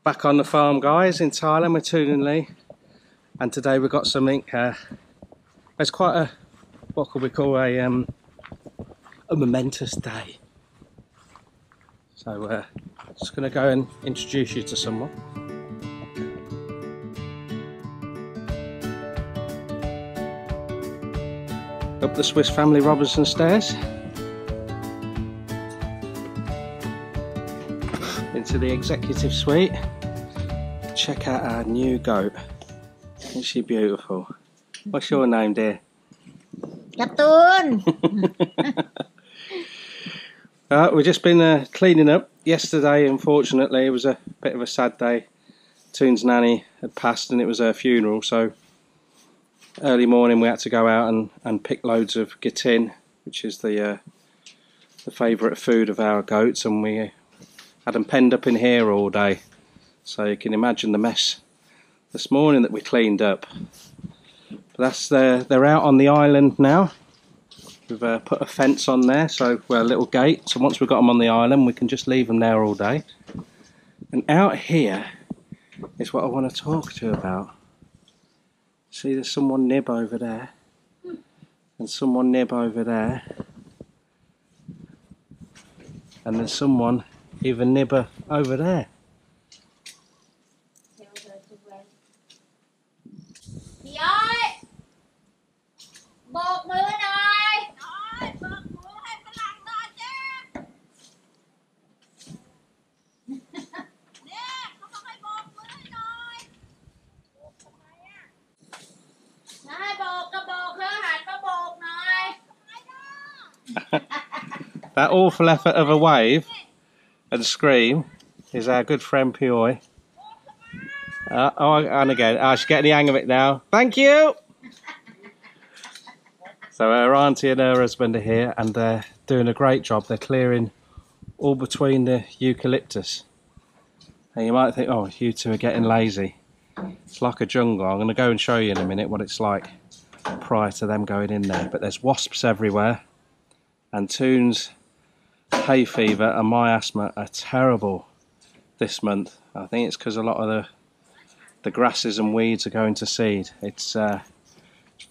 Back on the farm, guys, in Thailand with Toon and I, and today we've got something. It's quite a, what could we call a momentous day. So just going to go and introduce you to someone. Up the Swiss Family Robinson stairs into the executive suite. Check out our new goat. Isn't she beautiful? What's your name, dear? Toon. We've just been cleaning up. Yesterday, unfortunately, it was a bit of a sad day. Toon's nanny had passed and it was her funeral, so early morning we had to go out and pick loads of ghitin, which is the favourite food of our goats, and we had them penned up in here all day. So you can imagine the mess this morning that we cleaned up. But that's they're out on the island now. We've put a fence on there, so we're a little gate. So once we've got them on the island, we can just leave them there all day. And out here is what I want to talk to you about. See, there's someone nib over there, and someone nib over there, and there's someone even nibber over there. That awful effort of a wave and scream is our good friend Pioi. And again, she's getting the hang of it now. Thank you! So her auntie and her husband are here and they're doing a great job. They're clearing all between the eucalyptus. And you might think, oh, you two are getting lazy. It's like a jungle. I'm going to go and show you in a minute what it's like prior to them going in there. But there's wasps everywhere. And Toon's hay fever and my asthma are terrible this month. I think it's because a lot of the grasses and weeds are going to seed. It's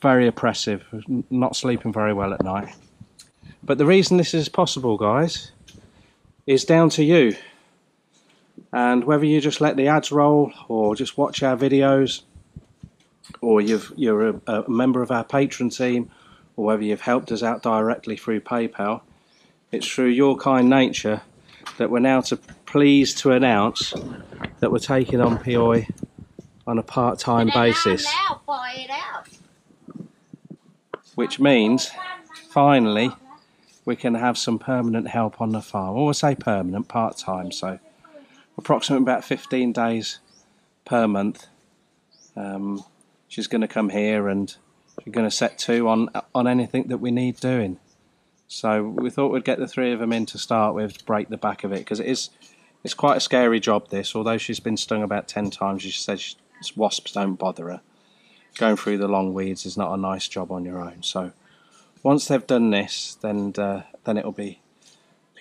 very oppressive, not sleeping very well at night. But the reason this is possible, guys, is down to you. And whether you just let the ads roll or just watch our videos, or you're a member of our patron team, or whether you've helped us out directly through PayPal, it's through your kind nature that we're now pleased to announce that we're taking on Pioi on a part-time basis. Which means, finally, we can have some permanent help on the farm. Or we'll say permanent, part-time, so approximately about 15 days per month. She's going to come here and she's going to set to on anything that we need doing. So we thought we'd get the three of them in to start with, to break the back of it, because it's quite a scary job, this. Although she's been stung about 10 times, she says wasps don't bother her. Going through the long weeds is not a nice job on your own. So once they've done this, then it'll be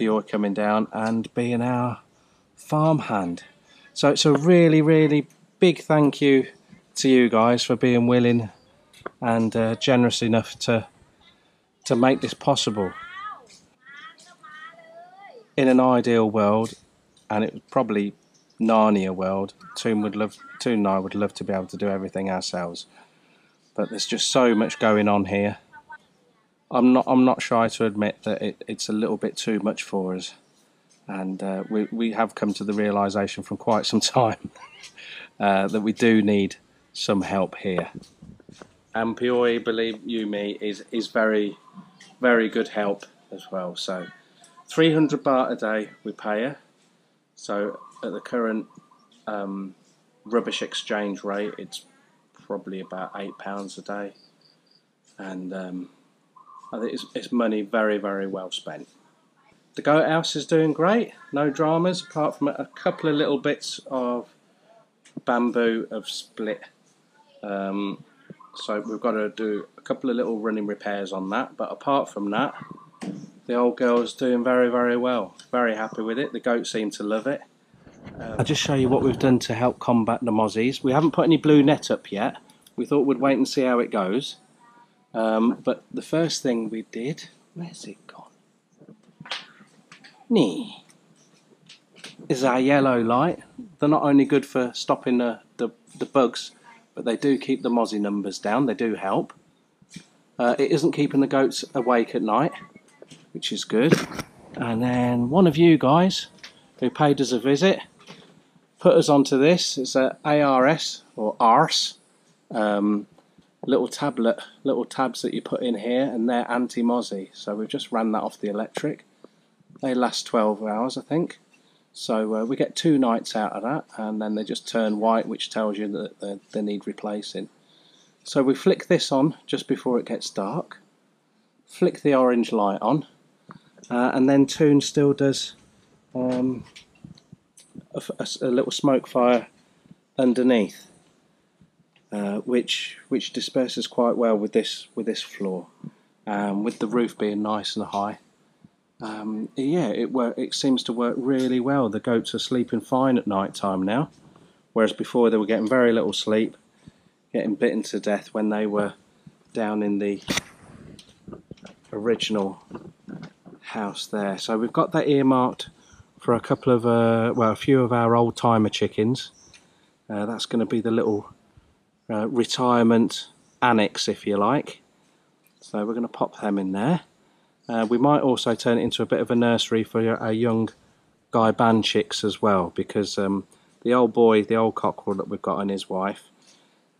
Pioi coming down and being our farm hand. So it's a really, really big thank you to you guys for being willing and generous enough to make this possible. In an ideal world, and it was probably Narnia world, Toon and I would love to be able to do everything ourselves. But there's just so much going on here. I'm not shy to admit that it's a little bit too much for us, and we have come to the realisation from quite some time that we do need some help here. And Pioi, believe you me, is very, very good help as well. So 300 baht a day we pay her. So at the current rubbish exchange rate, it's probably about £8 a day, and I think it's money very, very well spent. The goat house is doing great, no dramas, apart from a couple of little bits of bamboo have split. So we've got to do a couple of little running repairs on that, but apart from that, the old girl's doing very, very well. Very happy with it. The goats seem to love it. I'll just show you what we've done to help combat the mozzies. We haven't put any blue net up yet. We thought we'd wait and see how it goes. But the first thing we did, where's it gone? Nee. Is our yellow light. They're not only good for stopping the bugs, but they do keep the mozzie numbers down. They do help. It isn't keeping the goats awake at night, which is good. And then one of you guys who paid us a visit put us onto this. It's a ARS or ARS little tabs that you put in here, and they're anti-mozzie. So we've just ran that off the electric. They last 12 hours, I think. So we get 2 nights out of that, and then they just turn white, which tells you that they need replacing. So we flick this on just before it gets dark, flick the orange light on, and then Toon still does a little smoke fire underneath, which disperses quite well with this floor, with the roof being nice and high. Yeah, it seems to work really well. The goats are sleeping fine at night time now, whereas before they were getting very little sleep, getting bitten to death when they were down in the original house there. So we've got that earmarked for a couple of a few of our old timer chickens. That's going to be the little retirement annex, if you like. So we're going to pop them in there. We might also turn it into a bit of a nursery for our young Guy Ban chicks as well, because the old boy, the old cockerel that we've got, and his wife,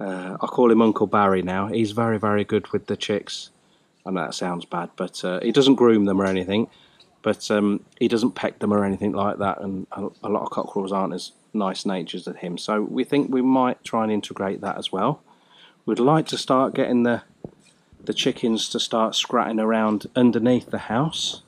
I call him Uncle Barry now. He's very, very good with the chicks. I know that sounds bad, but he doesn't groom them or anything, but he doesn't peck them or anything like that, and a lot of cockerels aren't as nice natured as him. So we think we might try and integrate that as well. We'd like to start getting the chickens to start scratching around underneath the house.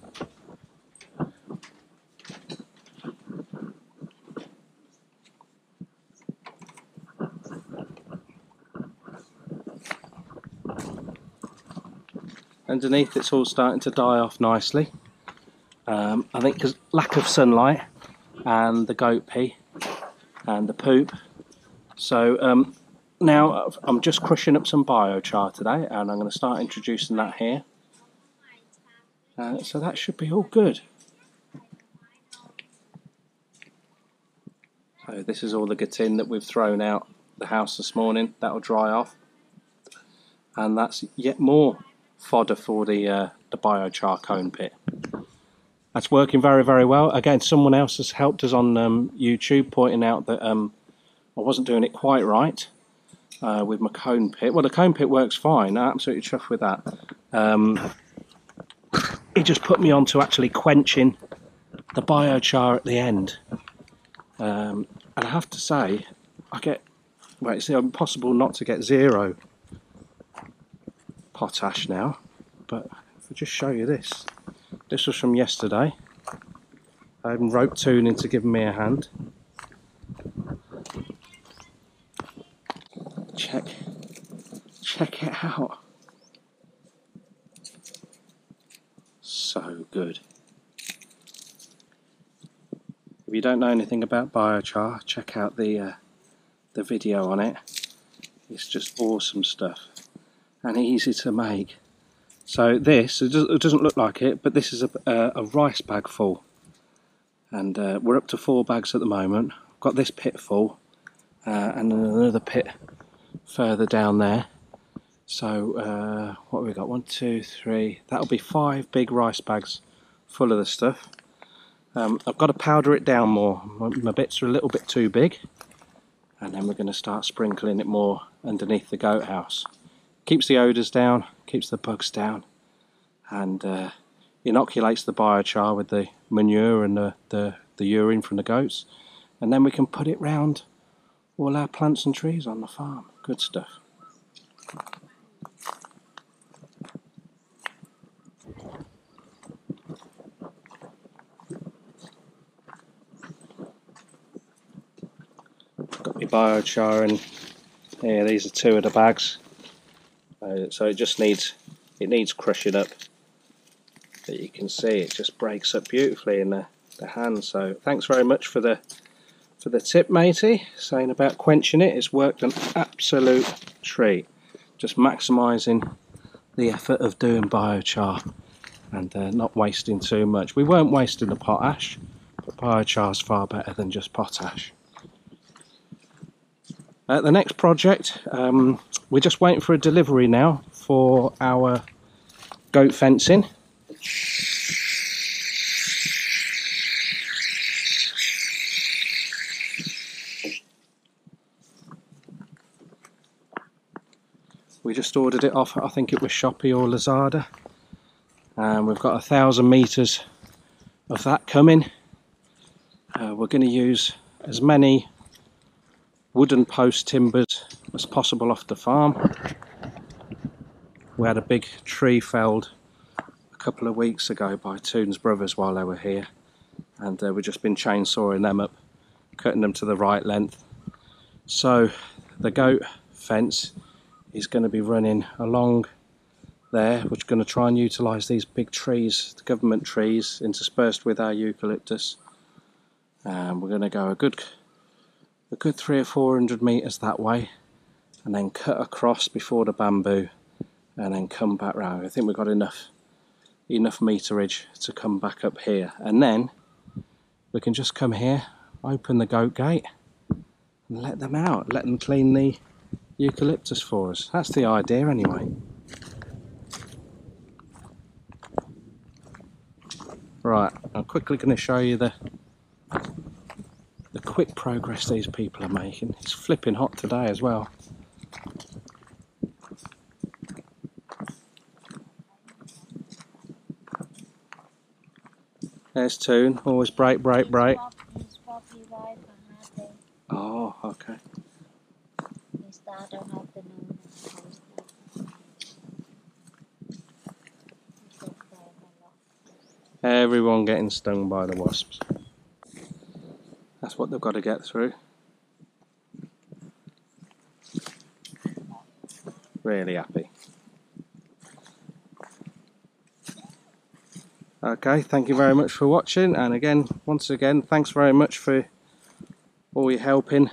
Underneath it's all starting to die off nicely. I think because lack of sunlight and the goat pee and the poop. So now I'm just crushing up some biochar today, and I'm going to start introducing that here. So that should be all good. So this is all the guttin that we've thrown out the house this morning. That'll dry off, and that's yet more fodder for the biochar cone pit. That's working very, very well. Again, someone else has helped us on YouTube, pointing out that I wasn't doing it quite right with my cone pit. Well, the cone pit works fine. I'm absolutely chuffed with that. He just put me on to actually quenching the biochar at the end. And I have to say, I get, well, it's impossible not to get 0 potash now. But if I just show you this. This was from yesterday. I even roped Toon into giving me a hand. Check it out. So good. If you don't know anything about biochar, check out the video on it. It's just awesome stuff and easy to make. So this, it doesn't look like it, but this is a rice bag full, and we're up to 4 bags at the moment. I've got this pit full, and another pit further down there. So what have we got? 1, 2, 3. That'll be 5 big rice bags full of the stuff. I've got to powder it down more. My bits are a little bit too big, and then we're going to start sprinkling it more underneath the goat house. Keeps the odours down, keeps the bugs down, and inoculates the biochar with the manure and the urine from the goats, and then we can put it round all our plants and trees on the farm. Good stuff. Got my biochar in here. These are 2 of the bags. So it just needs crushing up. But you can see it just breaks up beautifully in the hand. So thanks very much for the for the tip, matey, saying about quenching it. It's worked an absolute treat. Just maximising the effort of doing biochar and not wasting too much. We weren't wasting the potash, but biochar is far better than just potash. The next project, we're just waiting for a delivery now for our goat fencing. We just ordered it off, I think it was Shopee or Lazada, and we've got 1,000 metres of that coming. We're going to use as many wooden post timbers as possible off the farm. We had a big tree felled a couple of weeks ago by Toon's brothers while they were here, and we've just been chainsawing them up, cutting them to the right length. So the goat fence is going to be running along there. We're going to try and utilise these big trees, the government trees, interspersed with our eucalyptus. We're going to go a good 300 or 400 metres that way, and then cut across before the bamboo, and then come back round. I think we've got enough meterage to come back up here, and then we can just come here, open the goat gate, and let them out, let them clean the eucalyptus for us. That's the idea anyway. Right, I'm quickly going to show you the quick progress these people are making. It's flipping hot today as well. There's Toon, always break. Oh, okay. Everyone getting stung by the wasps. That's what they've got to get through. Really happy. Okay, thank you very much for watching, and once again, thanks very much for all your helping.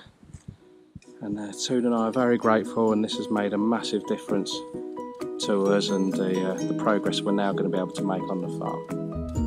And Toon and I are very grateful, and this has made a massive difference to us and the progress we're now going to be able to make on the farm.